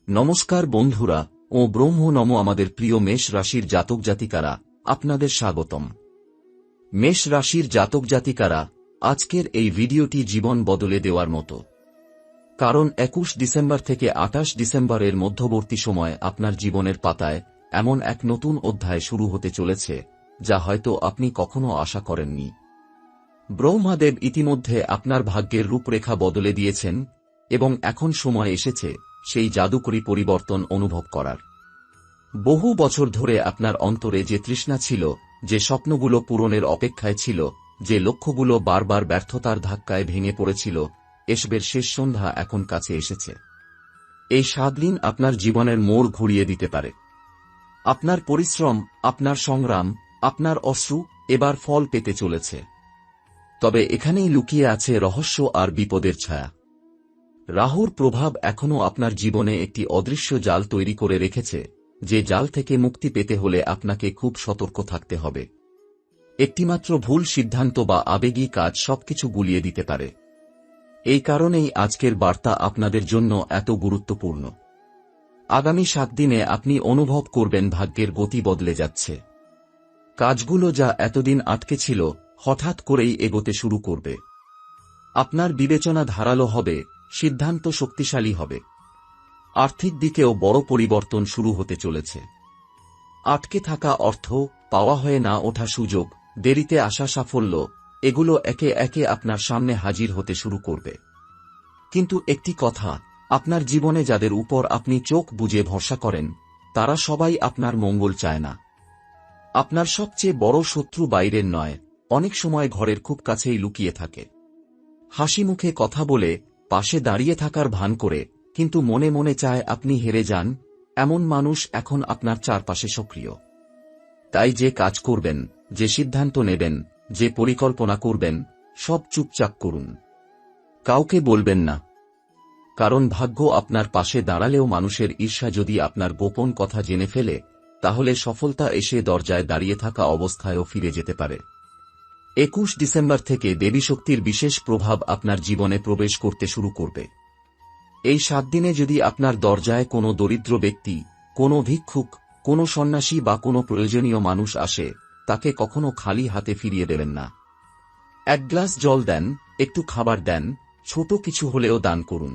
নমস্কার বন্ধুরা ও ব্রহ্ম নম আমাদের প্রিয় মেষ রাশির জাতক জাতিকারা, আপনাদের স্বাগতম। মেষ রাশির জাতক জাতিকারা, আজকের এই ভিডিওটি জীবন বদলে দেওয়ার মতো। কারণ 21 ডিসেম্বর থেকে 28 ডিসেম্বরের মধ্যবর্তী সময় আপনার জীবনের পাতায় এমন এক নতুন অধ্যায় শুরু হতে চলেছে যা হয়তো আপনি কখনো আশা করেননি। ব্রহ্মাদেব ইতিমধ্যে আপনার ভাগ্যের রূপরেখা বদলে দিয়েছেন এবং এখন সময় এসেছে সেই জাদুকরী পরিবর্তন অনুভব করার। বহু বছর ধরে আপনার অন্তরে যে তৃষ্ণা ছিল, যে স্বপ্নগুলো পূরণের অপেক্ষায় ছিল, যে লক্ষ্যগুলো বারবার ব্যর্থতার ধাক্কায় ভেঙে পড়েছিল, এসবের শেষ সন্ধ্যা এখন কাছে এসেছে। এই 7 দিন আপনার জীবনের মোড় ঘুরিয়ে দিতে পারে। আপনার পরিশ্রম, আপনার সংগ্রাম, আপনার অশ্রু এবার ফল পেতে চলেছে। তবে এখানেই লুকিয়ে আছে রহস্য আর বিপদের ছায়া। রাহুর প্রভাব এখনও আপনার জীবনে একটি অদৃশ্য জাল তৈরি করে রেখেছে, যে জাল থেকে মুক্তি পেতে হলে আপনাকে খুব সতর্ক থাকতে হবে। একটিমাত্র ভুল সিদ্ধান্ত বা আবেগী কাজ সবকিছু গুলিয়ে দিতে পারে। এই কারণেই আজকের বার্তা আপনাদের জন্য এত গুরুত্বপূর্ণ। আগামী 7 দিনে আপনি অনুভব করবেন ভাগ্যের গতি বদলে যাচ্ছে। কাজগুলো যা এতদিন আটকে ছিল হঠাৎ করেই এগোতে শুরু করবে। আপনার বিবেচনা ধারালো হবে, সিদ্ধান্ত শক্তিশালী হবে। আর্থিক দিকেও বড় পরিবর্তন শুরু হতে চলেছে। আটকে থাকা অর্থ, পাওয়া হয়ে না ওঠা সুযোগ, দেরিতে আসা সাফল্য, এগুলো একে একে আপনার সামনে হাজির হতে শুরু করবে। কিন্তু একটি কথা, আপনার জীবনে যাদের উপর আপনি চোখ বুজে ভরসা করেন, তারা সবাই আপনার মঙ্গল চায় না। আপনার সবচেয়ে বড় শত্রু বাইরের নয়, অনেক সময় ঘরের খুব কাছেই লুকিয়ে থাকে। হাসি মুখে কথা বলে, পাশে দাঁড়িয়ে থাকার ভান করে, কিন্তু মনে মনে চায় আপনি হেরে যান, এমন মানুষ এখন আপনার চারপাশে সক্রিয়। তাই যে কাজ করবেন, যে সিদ্ধান্ত নেবেন, যে পরিকল্পনা করবেন, সব চুপচাপ করুন। কাউকে বলবেন না। কারণ ভাগ্য আপনার পাশে দাঁড়ালেও মানুষের ঈর্ষা যদি আপনার গোপন কথা জেনে ফেলে, তাহলে সফলতা এসে দরজায় দাঁড়িয়ে থাকা অবস্থায়ও ফিরে যেতে পারে। 21 ডিসেম্বর থেকে দেবীশক্তির বিশেষ প্রভাব আপনার জীবনে প্রবেশ করতে শুরু করবে। এই 7 দিনে যদি আপনার দরজায় কোনো দরিদ্র ব্যক্তি, কোনো ভিক্ষুক, কোনো সন্ন্যাসী বা কোনো প্রয়োজনীয় মানুষ আসে, তাকে কখনো খালি হাতে ফিরিয়ে দেবেন না। এক গ্লাস জল দেন, একটু খাবার দেন, ছোট কিছু হলেও দান করুন।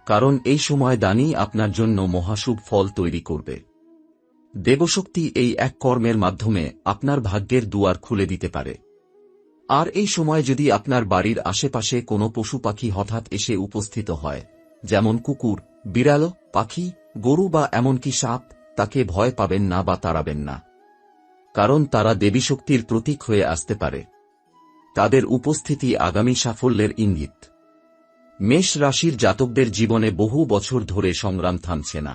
কারণ এই সময় দানই আপনার জন্য মহাশুভ ফল তৈরি করবে। দেবশক্তি এই এক কর্মের মাধ্যমে আপনার ভাগ্যের দুয়ার খুলে দিতে পারে। আর এই সময় যদি আপনার বাড়ির আশেপাশে কোনো পশু পাখি হঠাৎ এসে উপস্থিত হয়, যেমন কুকুর, বিড়াল, পাখি, গরু বা এমনকি সাপ, তাকে ভয় পাবেন না বা তাড়াবেন না। কারণ তারা দেবীশক্তির প্রতীক হয়ে আসতে পারে। তাদের উপস্থিতি আগামী সাফল্যের ইঙ্গিত। মেষ রাশির জাতকদের জীবনে বহু বছর ধরে সংগ্রাম থামছে না।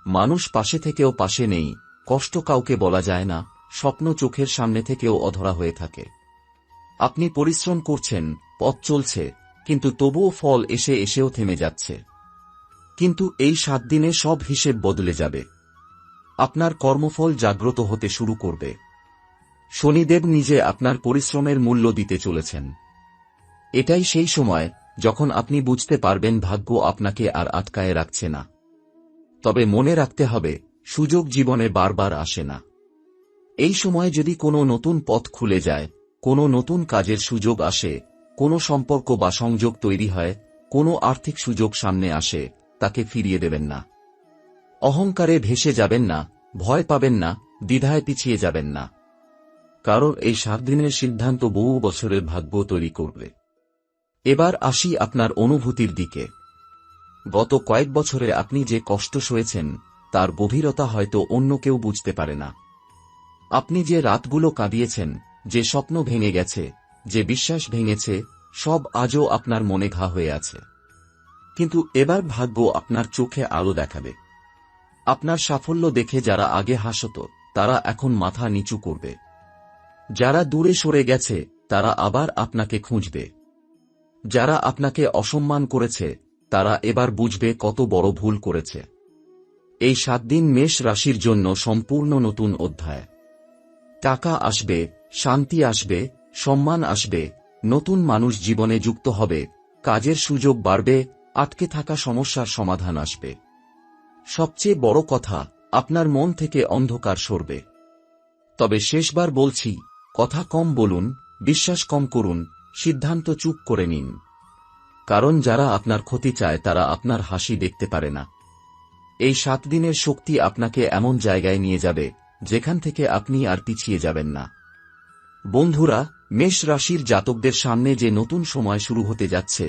মানুষ পাশে থেকেও পাশে নেই, কষ্ট কাউকে বলা যায় না, স্বপ্ন চোখের সামনে থেকেও অধরা হয়ে থাকে। আপনি পরিশ্রম করছেন, পথ চলছে, কিন্তু তবুও ফল এসেও থেমে যাচ্ছে। কিন্তু এই 7 দিনে সব হিসেব বদলে যাবে। আপনার কর্মফল জাগ্রত হতে শুরু করবে। শনিদেব নিজে আপনার পরিশ্রমের মূল্য দিতে চলেছেন। এটাই সেই সময় যখন আপনি বুঝতে পারবেন ভাগ্য আপনাকে আর আটকায়ে রাখছে না। তবে মনে রাখতে হবে, সুযোগ জীবনে বারবার আসে না। এই সময় যদি কোনো নতুন পথ খুলে যায়, কোনো নতুন কাজের সুযোগ আসে, কোনো সম্পর্ক বা সংযোগ তৈরি হয়, কোনো আর্থিক সুযোগ সামনে আসে, তাকে ফিরিয়ে দেবেন না। অহংকারে ভেসে যাবেন না, ভয় পাবেন না, দ্বিধায় পিছিয়ে যাবেন না। কারণ এই 7 দিনের সিদ্ধান্ত বহু বছরের ভাগ্য তৈরি করবে। এবার আসি আপনার অনুভূতির দিকে। গত কয়েক বছরে আপনি যে কষ্ট সয়েছেন, তার গভীরতা হয়তো অন্য কেউ বুঝতে পারে না। আপনি যে রাতগুলো কাঁদিয়েছেন, যে স্বপ্ন ভেঙে গেছে, যে বিশ্বাস ভেঙেছে, সব আজও আপনার মনে ঘা হয়ে আছে। কিন্তু এবার ভাগ্য আপনার চোখে আলো দেখাবে। আপনার সাফল্য দেখে যারা আগে হাসত, তারা এখন মাথা নিচু করবে। যারা দূরে সরে গেছে, তারা আবার আপনাকে খুঁজবে। যারা আপনাকে অসম্মান করেছে, তারা এবার বুঝবে কত বড় ভুল করেছে। এই 7 দিন মেষ রাশির জন্য সম্পূর্ণ নতুন অধ্যায়। টাকা আসবে, শান্তি আসবে, সম্মান আসবে, নতুন মানুষ জীবনে যুক্ত হবে, কাজের সুযোগ বাড়বে, আটকে থাকা সমস্যার সমাধান আসবে। সবচেয়ে বড় কথা, আপনার মন থেকে অন্ধকার সরবে। তবে শেষবার বলছি, কথা কম বলুন, বিশ্বাস কম করুন, সিদ্ধান্ত চুপ করে নিন। কারণ যারা আপনার ক্ষতি চায় তারা আপনার হাসি দেখতে পারে না। এই 7 দিনের শক্তি আপনাকে এমন জায়গায় নিয়ে যাবে যেখান থেকে আপনি আর পিছিয়ে যাবেন না। বন্ধুরা, মেষ রাশির জাতকদের সামনে যে নতুন সময় শুরু হতে যাচ্ছে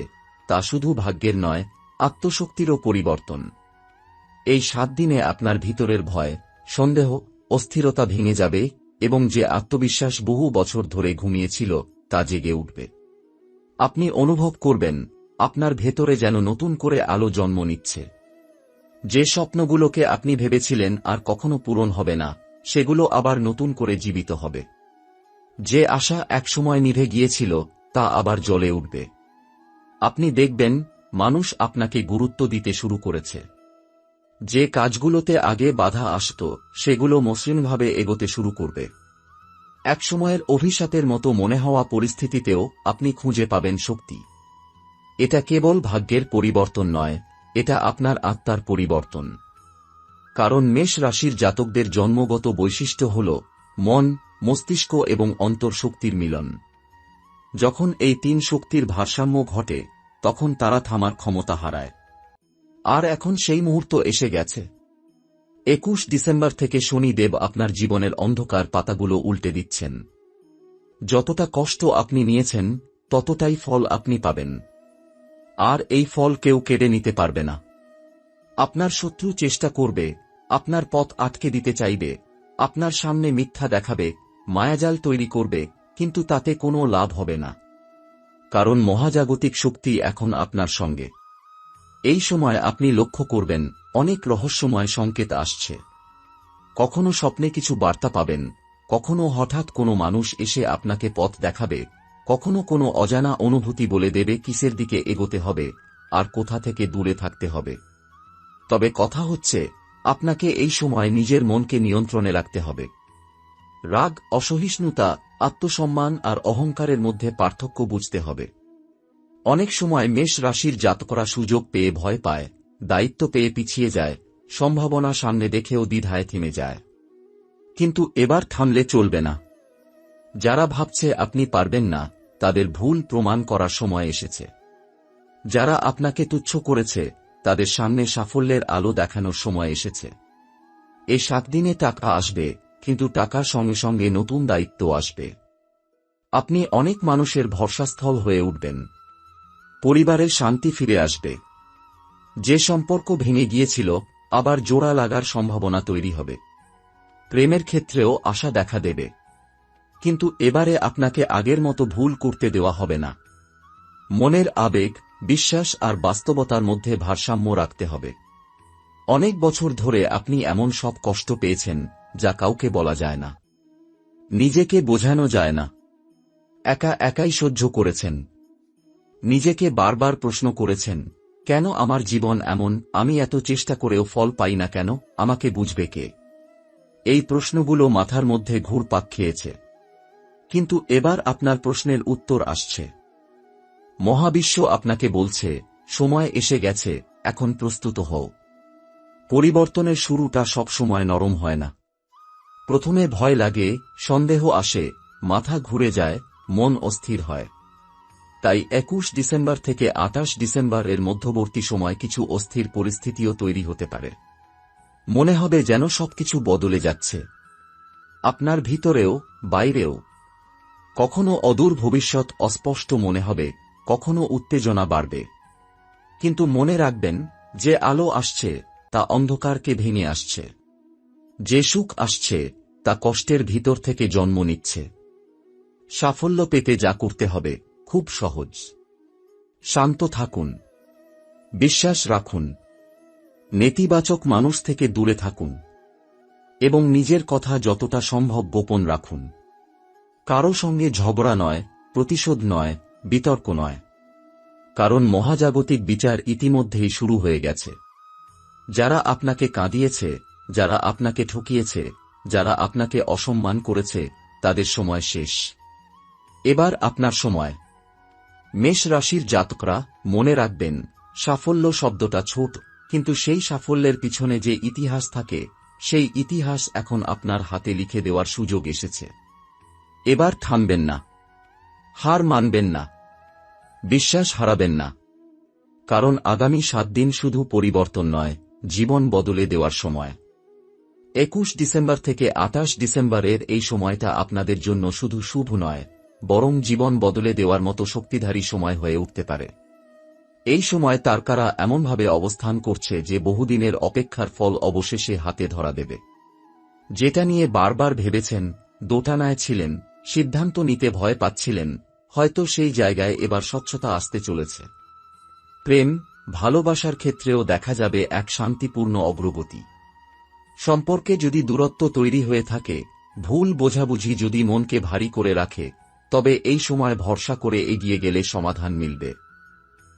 তা শুধু ভাগ্যের নয়, আত্মশক্তিরও পরিবর্তন। এই 7 দিনে আপনার ভিতরের ভয়, সন্দেহ, অস্থিরতা ভেঙে যাবে এবং যে আত্মবিশ্বাস বহু বছর ধরে ঘুমিয়েছিল তা জেগে উঠবে। আপনি অনুভব করবেন আপনার ভেতরে যেন নতুন করে আলো জন্ম নিচ্ছে। যে স্বপ্নগুলোকে আপনি ভেবেছিলেন আর কখনো পূরণ হবে না, সেগুলো আবার নতুন করে জীবিত হবে। যে আশা একসময় নিভে গিয়েছিল তা আবার জ্বলে উঠবে। আপনি দেখবেন মানুষ আপনাকে গুরুত্ব দিতে শুরু করেছে। যে কাজগুলোতে আগে বাধা আসত সেগুলো মসৃণভাবে এগোতে শুরু করবে। একসময়ের অভিশাপের মতো মনে হওয়া পরিস্থিতিতেও আপনি খুঁজে পাবেন শক্তি। এটা কেবল ভাগ্যের পরিবর্তন নয়, এটা আপনার আত্মার পরিবর্তন। কারণ মেষ রাশির জাতকদের জন্মগত বৈশিষ্ট্য হল মন, মস্তিষ্ক এবং অন্তর্শক্তির মিলন। যখন এই 3 শক্তির ভারসাম্য ঘটে তখন তারা থামার ক্ষমতা হারায়। আর এখন সেই মুহূর্ত এসে গেছে। 21 ডিসেম্বর থেকে শনিদেব আপনার জীবনের অন্ধকার পাতাগুলো উল্টে দিচ্ছেন। যতটা কষ্ট আপনি নিয়েছেন ততটাই ফল আপনি পাবেন। আর এই ফল কেউ কেড়ে নিতে পারবে না। আপনার শত্রু চেষ্টা করবে, আপনার পথ আটকে দিতে চাইবে, আপনার সামনে মিথ্যা দেখাবে, মায়াজাল তৈরি করবে, কিন্তু তাতে কোনো লাভ হবে না। কারণ মহাজাগতিক শক্তি এখন আপনার সঙ্গে। এই সময় আপনি লক্ষ্য করবেন অনেক রহস্যময় সংকেত আসছে। কখনো স্বপ্নে কিছু বার্তা পাবেন, কখনো হঠাৎ কোনো মানুষ এসে আপনাকে পথ দেখাবে, কখনো কোনো অজানা অনুভূতি বলে দেবে কিসের দিকে এগোতে হবে আর কোথা থেকে দূরে থাকতে হবে। তবে কথা হচ্ছে, আপনাকে এই সময় নিজের মনকে নিয়ন্ত্রণে রাখতে হবে। রাগ, অসহিষ্ণুতা, আত্মসম্মান আর অহংকারের মধ্যে পার্থক্য বুঝতে হবে। অনেক সময় মেষ রাশির জাতকরা সুযোগ পেয়ে ভয় পায়, দায়িত্ব পেয়ে পিছিয়ে যায়, সম্ভাবনা সামনে দেখেও দ্বিধায় থেমে যায়। কিন্তু এবার থামলে চলবে না। যারা ভাবছে আপনি পারবেন না, তাদের ভুল প্রমাণ করার সময় এসেছে। যারা আপনাকে তুচ্ছ করেছে, তাদের সামনে সাফল্যের আলো দেখানোর সময় এসেছে। এই 7 দিনে টাকা আসবে, কিন্তু টাকার সঙ্গে সঙ্গে নতুন দায়িত্ব আসবে। আপনি অনেক মানুষের ভরসাস্থল হয়ে উঠবেন। পরিবারের শান্তি ফিরে আসবে। যে সম্পর্ক ভেঙে গিয়েছিল আবার জোড়া লাগার সম্ভাবনা তৈরি হবে। প্রেমের ক্ষেত্রেও আশা দেখা দেবে। কিন্তু এবারে আপনাকে আগের মতো ভুল করতে দেওয়া হবে না। মনের আবেগ, বিশ্বাস আর বাস্তবতার মধ্যে ভারসাম্য রাখতে হবে। অনেক বছর ধরে আপনি এমন সব কষ্ট পেয়েছেন যা কাউকে বলা যায় না, নিজেকে বোঝানো যায় না। একা একাই সহ্য করেছেন। নিজেকে বারবার প্রশ্ন করেছেন, কেন আমার জীবন এমন, আমি এত চেষ্টা করেও ফল পাই না কেন, আমাকে বুঝবে কে? এই প্রশ্নগুলো মাথার মধ্যে ঘুরপাক খেয়েছে। কিন্তু এবার আপনার প্রশ্নের উত্তর আসছে। মহাবিশ্ব আপনাকে বলছে, সময় এসে গেছে, এখন প্রস্তুত হও। পরিবর্তনের শুরুটা সবসময় নরম হয় না। প্রথমে ভয় লাগে, সন্দেহ আসে, মাথা ঘুরে যায়, মন অস্থির হয়। তাই 21 ডিসেম্বর থেকে 28 ডিসেম্বর এর মধ্যবর্তী সময় কিছু অস্থির পরিস্থিতিও তৈরি হতে পারে। মনে হবে যেন সবকিছু বদলে যাচ্ছে, আপনার ভিতরেও বাইরেও। কখনো অদূর ভবিষ্যৎ অস্পষ্ট মনে হবে, কখনো উত্তেজনা বাড়বে। কিন্তু মনে রাখবেন, যে আলো আসছে তা অন্ধকারকে ভেঙে আসছে। যে সুখ আসছে তা কষ্টের ভিতর থেকে জন্ম নিচ্ছে। সাফল্য পেতে যা করতে হবে খুব সহজ। শান্ত থাকুন, বিশ্বাস রাখুন, নেতিবাচক মানুষ থেকে দূরে থাকুন এবং নিজের কথা যতটা সম্ভব গোপন রাখুন। কারো সঙ্গে ঝগড়া নয়, প্রতিশোধ নয়, বিতর্ক নয়। কারণ মহাজাগতিক বিচার ইতিমধ্যেই শুরু হয়ে গেছে। যারা আপনাকে কাঁদিয়েছে, যারা আপনাকে ঠকিয়েছে, যারা আপনাকে অসম্মান করেছে, তাদের সময় শেষ। এবার আপনার সময়। মেষ রাশির জাতকরা মনে রাখবেন, সাফল্য শব্দটা ছোট, কিন্তু সেই সাফল্যের পিছনে যে ইতিহাস থাকে, সেই ইতিহাস এখন আপনার হাতে লিখে দেওয়ার সুযোগ এসেছে। এবার থামবেন না, হার মানবেন না, বিশ্বাস হারাবেন না, কারণ আগামী 7 দিন শুধু পরিবর্তন নয়, জীবন বদলে দেওয়ার সময়। 21 ডিসেম্বর থেকে 28 ডিসেম্বরের এই সময়টা আপনাদের জন্য শুধু শুভ নয়, বরং জীবন বদলে দেওয়ার মতো শক্তিধারী সময় হয়ে উঠতে পারে। এই সময় তারকারা এমনভাবে অবস্থান করছে যে বহুদিনের অপেক্ষার ফল অবশেষে হাতে ধরা দেবে। যেটা নিয়ে বারবার ভেবেছেন, দোটানায় ছিলেন, সিদ্ধান্ত নিতে ভয় পাচ্ছিলেন, হয়তো সেই জায়গায় এবার স্বচ্ছতা আসতে চলেছে। প্রেম, ভালোবাসার ক্ষেত্রেও দেখা যাবে এক শান্তিপূর্ণ অগ্রগতি। সম্পর্কে যদি দূরত্ব তৈরি হয়ে থাকে, ভুল বোঝাবুঝি যদি মনকে ভারী করে রাখে, তবে এই সময় ভরসা করে এগিয়ে গেলে সমাধান মিলবে।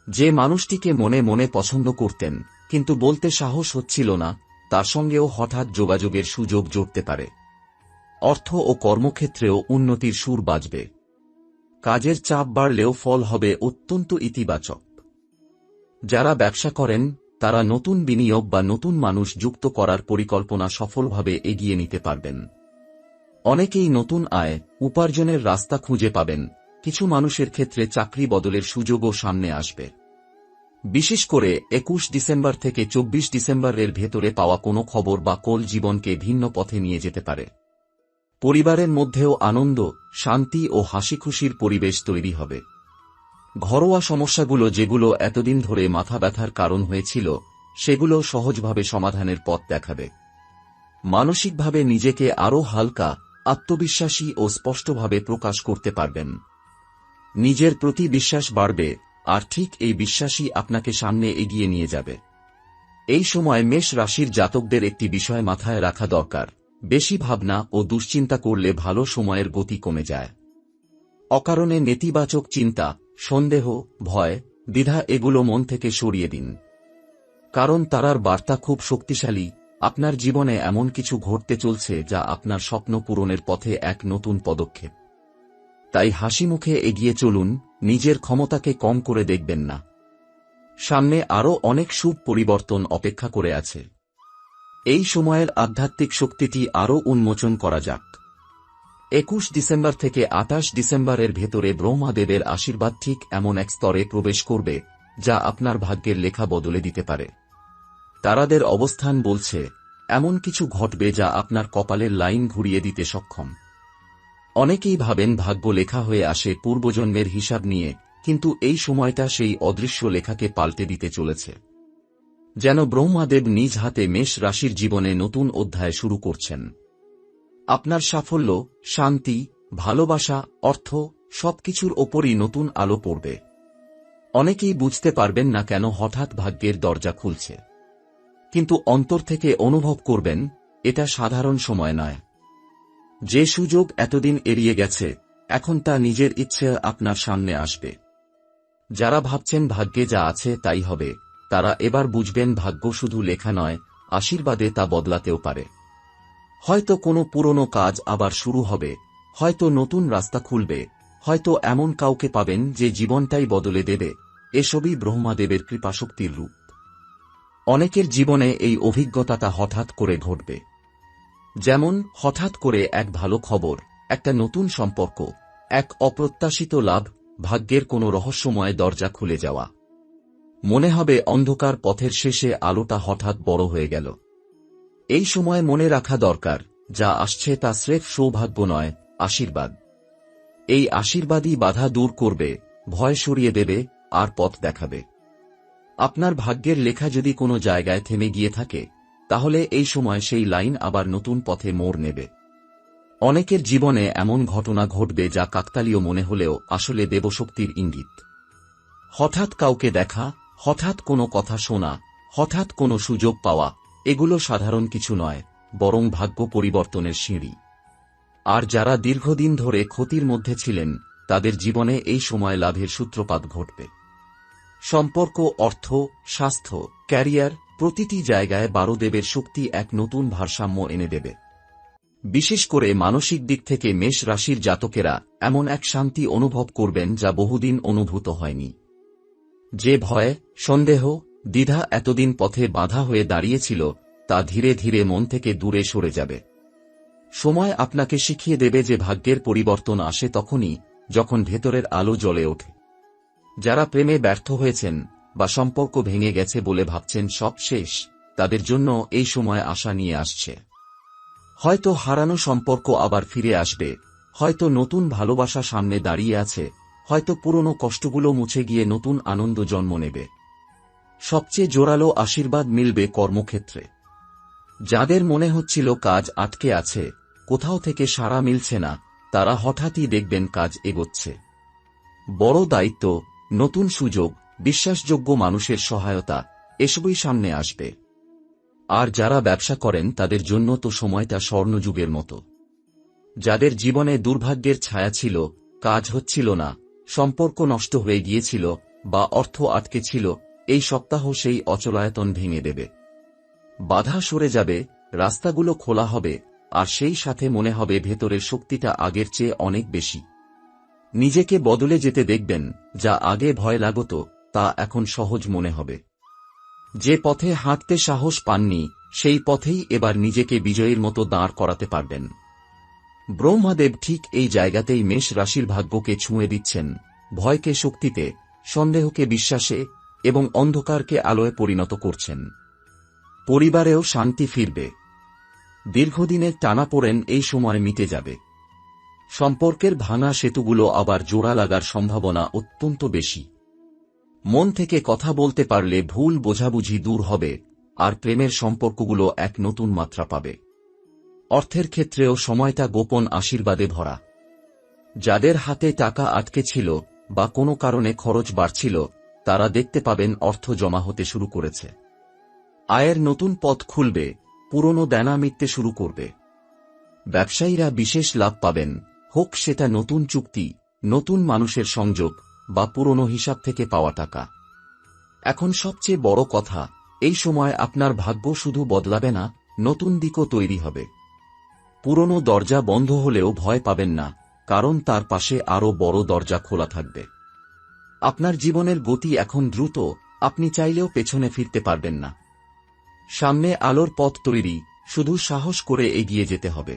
যে মানুষটিকে মনে মনে পছন্দ করতেন কিন্তু বলতে সাহস হচ্ছিল না, তার সঙ্গেও হঠাৎ যোগাযোগের সুযোগ জুটতে পারে। অর্থ ও কর্মক্ষেত্রেও উন্নতির সুর বাজবে। কাজের চাপ বাড়লেও ফল হবে অত্যন্ত ইতিবাচক। যারা ব্যবসা করেন, তারা নতুন বিনিয়োগ বা নতুন মানুষ যুক্ত করার পরিকল্পনা সফলভাবে এগিয়ে নিতে পারবেন। অনেকেই নতুন আয় উপার্জনের রাস্তা খুঁজে পাবেন। কিছু মানুষের ক্ষেত্রে চাকরি বদলের সুযোগও সামনে আসবে। বিশেষ করে 21 ডিসেম্বর থেকে 24 ডিসেম্বরের ভেতরে পাওয়া কোনো খবর বা কল জীবনকে ভিন্ন পথে নিয়ে যেতে পারে। পরিবারের মধ্যেও আনন্দ, শান্তি ও হাসিখুশির পরিবেশ তৈরি হবে। ঘরোয়া সমস্যাগুলো যেগুলো এতদিন ধরে মাথা ব্যথার কারণ হয়েছিল, সেগুলো সহজভাবে সমাধানের পথ দেখাবে। মানসিকভাবে নিজেকে আরও হালকা, আত্মবিশ্বাসী ও স্পষ্টভাবে প্রকাশ করতে পারবেন। নিজের প্রতি বিশ্বাস বাড়বে, আর ঠিক এই বিশ্বাসই আপনাকে সামনে এগিয়ে নিয়ে যাবে। এই সময় মেষ রাশির জাতকদের একটি বিষয় মাথায় রাখা দরকার: বেশি ভাবনা ও দুশ্চিন্তা করলে ভালো সময়ের গতি কমে যায়। অকারণে নেতিবাচক চিন্তা, সন্দেহ, ভয়, দ্বিধা এগুলো মন থেকে সরিয়ে দিন, কারণ তারার বার্তা খুব শক্তিশালী। আপনার জীবনে এমন কিছু ঘটতে চলছে যা আপনার স্বপ্ন পূরণের পথে এক নতুন পদক্ষেপ। তাই হাসিমুখে এগিয়ে চলুন, নিজের ক্ষমতাকে কম করে দেখবেন না। সামনে আরও অনেক শুভ পরিবর্তন অপেক্ষা করে আছে। এই সময়ের আধ্যাত্মিক শক্তিটি আরও উন্মোচন করা যাক। 21 ডিসেম্বর থেকে 28 ডিসেম্বরের ভেতরে ব্রহ্মাদেবের আশীর্বাদ ঠিক এমন এক স্তরে প্রবেশ করবে যা আপনার ভাগ্যের লেখা বদলে দিতে পারে। তারাদের অবস্থান বলছে, এমন কিছু ঘটবে যা আপনার কপালের লাইন ঘুরিয়ে দিতে সক্ষম। অনেকেই ভাবেন ভাগ্য লেখা হয়ে আসে পূর্বজন্মের হিসাব নিয়ে, কিন্তু এই সময়টা সেই অদৃশ্য লেখাকে পাল্টে দিতে চলেছে। যেন ব্রহ্মাদেব নিজ হাতে মেষ রাশির জীবনে নতুন অধ্যায় শুরু করছেন। আপনার সাফল্য, শান্তি, ভালোবাসা, অর্থ সবকিছুর ওপরই নতুন আলো পড়বে। অনেকেই বুঝতে পারবেন না কেন হঠাৎ ভাগ্যের দরজা খুলছে, কিন্তু অন্তর থেকে অনুভব করবেন এটা সাধারণ সময় নয়। যে সুযোগ এতদিন এড়িয়ে গেছে, এখন তা নিজের ইচ্ছে আপনার সামনে আসবে। যারা ভাবছেন ভাগ্যে যা আছে তাই হবে, তারা এবার বুঝবেন ভাগ্য শুধু লেখা নয়, আশীর্বাদে তা বদলাতেও পারে। হয়তো কোনো পুরনো কাজ আবার শুরু হবে, হয়তো নতুন রাস্তা খুলবে, হয়তো এমন কাউকে পাবেন যে জীবনটাই বদলে দেবে। এসবই ব্রহ্মাদেবের কৃপাশক্তির রূপ। অনেকের জীবনে এই অভিজ্ঞতাটা হঠাৎ করে ঘটবে। যেমন হঠাৎ করে এক ভালো খবর, একটা নতুন সম্পর্ক, এক অপ্রত্যাশিত লাভ, ভাগ্যের কোনো রহস্যময় দরজা খুলে যাওয়া। মনে হবে অন্ধকার পথের শেষে আলোটা হঠাৎ বড় হয়ে গেল। এই সময় মনে রাখা দরকার, যা আসছে তা স্রেফ সৌভাগ্য নয়, আশীর্বাদ। এই আশীর্বাদই বাধা দূর করবে, ভয় সরিয়ে দেবে, আর পথ দেখাবে। আপনার ভাগ্যের লেখা যদি কোনো জায়গায় থেমে গিয়ে থাকে, তাহলে এই সময় সেই লাইন আবার নতুন পথে মোড় নেবে। অনেকের জীবনে এমন ঘটনা ঘটবে যা কাকতালীয় মনে হলেও আসলে দেবশক্তির ইঙ্গিত। হঠাৎ কাউকে দেখা, হঠাৎ কোনো কথা শোনা, হঠাৎ কোনো সুযোগ পাওয়া, এগুলো সাধারণ কিছু নয়, বরং ভাগ্য পরিবর্তনের সিঁড়ি। আর যারা দীর্ঘদিন ধরে ক্ষতির মধ্যে ছিলেন, তাদের জীবনে এই সময় লাভের সূত্রপাত ঘটবে। সম্পর্ক, অর্থ, স্বাস্থ্য, ক্যারিয়ার, প্রতিটি জায়গায় বারোদেবের শক্তি এক নতুন ভারসাম্য এনে দেবে। বিশেষ করে মানসিক দিক থেকে মেষ রাশির জাতকেরা এমন এক শান্তি অনুভব করবেন যা বহুদিন অনুভূত হয়নি। যে ভয়, সন্দেহ, দ্বিধা এতদিন পথে বাধা হয়ে দাঁড়িয়েছিল, তা ধীরে ধীরে মন থেকে দূরে সরে যাবে। সময় আপনাকে শিখিয়ে দেবে যে ভাগ্যের পরিবর্তন আসে তখনই, যখন ভেতরের আলো জ্বলে ওঠে। যারা প্রেমে ব্যর্থ হয়েছেন বা সম্পর্ক ভেঙে গেছে বলে ভাবছেন সব শেষ, তাদের জন্য এই সময় আশা নিয়ে আসছে। হয়তো হারানো সম্পর্ক আবার ফিরে আসবে, হয়তো নতুন ভালোবাসা সামনে দাঁড়িয়ে আছে, হয়তো পুরনো কষ্টগুলো মুছে গিয়ে নতুন আনন্দ জন্ম নেবে। সবচেয়ে জোরালো আশীর্বাদ মিলবে কর্মক্ষেত্রে। যাদের মনে হচ্ছিল কাজ আটকে আছে, কোথাও থেকে সাড়া মিলছে না, তারা হঠাৎই দেখবেন কাজ এগোচ্ছে। বড় দায়িত্ব, নতুন সুযোগ, বিশ্বাসযোগ্য মানুষের সহায়তা, এসবই সামনে আসবে। আর যারা ব্যবসা করেন তাদের জন্য তো সময়টা স্বর্ণযুগের মতো। যাদের জীবনে দুর্ভাগ্যের ছায়া ছিল, কাজ হচ্ছিল না, সম্পর্ক নষ্ট হয়ে গিয়েছিল বা অর্থ আটকে ছিল, এই সপ্তাহ সেই অচলায়তন ভেঙে দেবে। বাধা সরে যাবে, রাস্তাগুলো খোলা হবে, আর সেই সাথে মনে হবে ভেতরের শক্তিটা আগের চেয়ে অনেক বেশি। নিজেকে বদলে যেতে দেখবেন, যা আগে ভয় লাগত তা এখন সহজ মনে হবে। যে পথে হাঁটতে সাহস পাননি, সেই পথেই এবার নিজেকে বিজয়ীর মতো দাঁড় করাতে পারবেন। ব্রহ্মদেব ঠিক এই জায়গাতেই মেষ রাশির ভাগ্যকে ছুঁয়ে দিচ্ছেন, ভয়কে শক্তিতে, সন্দেহকে বিশ্বাসে এবং অন্ধকারকে আলোয় পরিণত করছেন। পরিবারেও শান্তি ফিরবে। দীর্ঘদিনের টানাপোড়েন এই সময় মিটে যাবে। সম্পর্কের ভাঙা সেতুগুলো আবার জোড়া লাগার সম্ভাবনা অত্যন্ত বেশি। মন থেকে কথা বলতে পারলে ভুল বোঝাবুঝি দূর হবে, আর প্রেমের সম্পর্কগুলো এক নতুন মাত্রা পাবে। অর্থের ক্ষেত্রেও সময়টা গোপন আশীর্বাদে ভরা। যাদের হাতে টাকা আটকে ছিল বা কোনো কারণে খরচ বাড়ছিল, তারা দেখতে পাবেন অর্থ জমা হতে শুরু করেছে। আয়ের নতুন পথ খুলবে, পুরনো দেনা মিটতে শুরু করবে। ব্যবসায়ীরা বিশেষ লাভ পাবেন, হোক সেটা নতুন চুক্তি, নতুন মানুষের সংযোগ বা পুরনো হিসাব থেকে পাওয়া টাকা। এখন সবচেয়ে বড় কথা, এই সময় আপনার ভাগ্য শুধু বদলাবে না, নতুন দিকও তৈরি হবে। পুরনো দরজা বন্ধ হলেও ভয় পাবেন না, কারণ তার পাশে আরও বড় দরজা খোলা থাকবে। আপনার জীবনের গতি এখন দ্রুত, আপনি চাইলেও পেছনে ফিরতে পারবেন না। সামনে আলোর পথ তৈরি, শুধু সাহস করে এগিয়ে যেতে হবে।